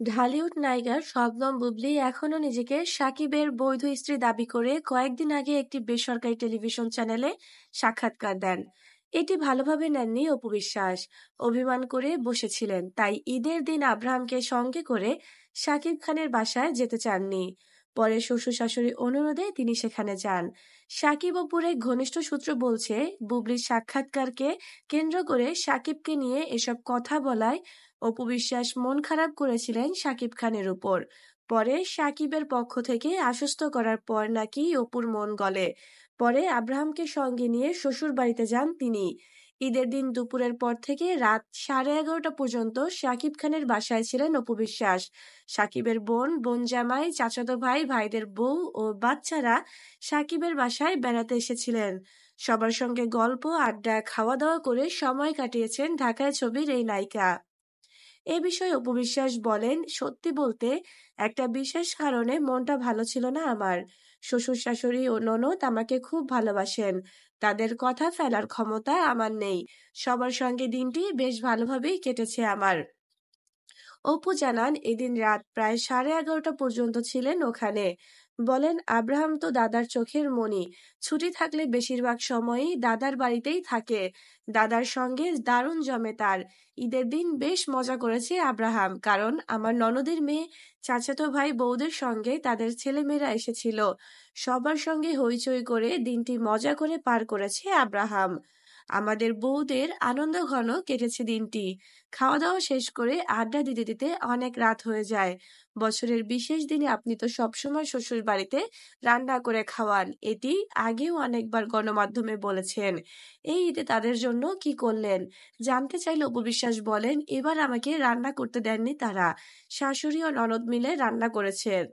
ঢালিউড নায়িকা শবনম বুবলী এখনো নিজেকে সাকিবের বৈধ স্ত্রী দাবি করে কয়েকদিন আগে একটি বেসরকারি টেলিভিশন চ্যানেলে সাক্ষাৎকার দেন। এটি ভালোভাবে নেননি অপু বিশ্বাস। অভিমান করে বসেছিলেন, তাই ঈদের দিন আব্রাহামকে সঙ্গে করে সাকিব খানের বাসায় যেতে চাননি। পরে শ্বশুর শাশুড়ির অনুরোধে তিনি সেখানে যান। সাকিব অপুর এক ঘনিষ্ঠ সূত্র বলছে, বুবলির সাক্ষাৎকারকে কেন্দ্র করে সাকিবকে নিয়ে এসব কথা বলায় অপু বিশ্বাস মন খারাপ করেছিলেন সাকিব খানের উপর। পরে সাকিবের পক্ষ থেকে আশ্বস্ত করার পর নাকি অপুর মন গলে। পরে আব্রাহামকে সঙ্গে নিয়ে শ্বশুর বাড়িতে যান তিনি। ঈদের দিন দুপুরের পর থেকে রাত 11:30 পর্যন্ত সাকিব খানের বাসায় ছিলেন অপু বিশ্বাস। সাকিবের বোন জামাই, চাচাতো ভাই, ভাইদের বউ ও বাচ্চারা সাকিবের বাসায় বেড়াতে এসেছিলেন। সবার সঙ্গে গল্প আড্ডা খাওয়া দাওয়া করে সময় কাটিয়েছেন ঢাকায় ছবির এই নায়িকা। এ বিষয়ে অপু বিশ্বাস বলেন, সত্যি বলতে একটা বিশেষ কারণে মনটা ভালো ছিল না আমার। শ্বশুর শাশুড়ি ও ননদ আমাকে খুব ভালোবাসেন, তাদের কথা ফেলার ক্ষমতা আমার নেই। সবার সঙ্গে দিনটি বেশ ভালোভাবেই কেটেছে আমার। অপু জানান, এদিন রাত প্রায় 11:30 পর্যন্ত ছিলেন ওখানে। বলেন, আব্রাহাম তো দাদার চোখের মণি। ছুটি থাকলে বেশিরভাগ সময়ই দাদার বাড়িতেই থাকে। দাদার সঙ্গে দারুণ জমে তার। ঈদের দিন বেশ মজা করেছে আব্রাহাম, কারণ আমার ননদের মেয়ে, চাচাতো ভাই বউদের সঙ্গে তাদের ছেলেমেয়েরা এসেছিল। সবার সঙ্গে হইচই করে দিনটি মজা করে পার করেছে আব্রাহাম। আমাদের বউদের আনন্দ ঘন কেটেছে দিনটি। খাওয়া দাওয়া শেষ করে আড্ডা দিতে দিতে অনেক রাত হয়ে যায়। বছরের বিশেষ দিনে আপনি তো সবসময় শ্বশুর বাড়িতে রান্না করে খাওয়ান, এটি আগেও অনেকবার গণমাধ্যমে বলেছেন। এই ঈদে তাদের জন্য কি করলেন জানতে চাইলে অপু বিশ্বাস বলেন, এবার আমাকে রান্না করতে দেননি তারা। শাশুড়ি ও ননদ মিলে রান্না করেছেন।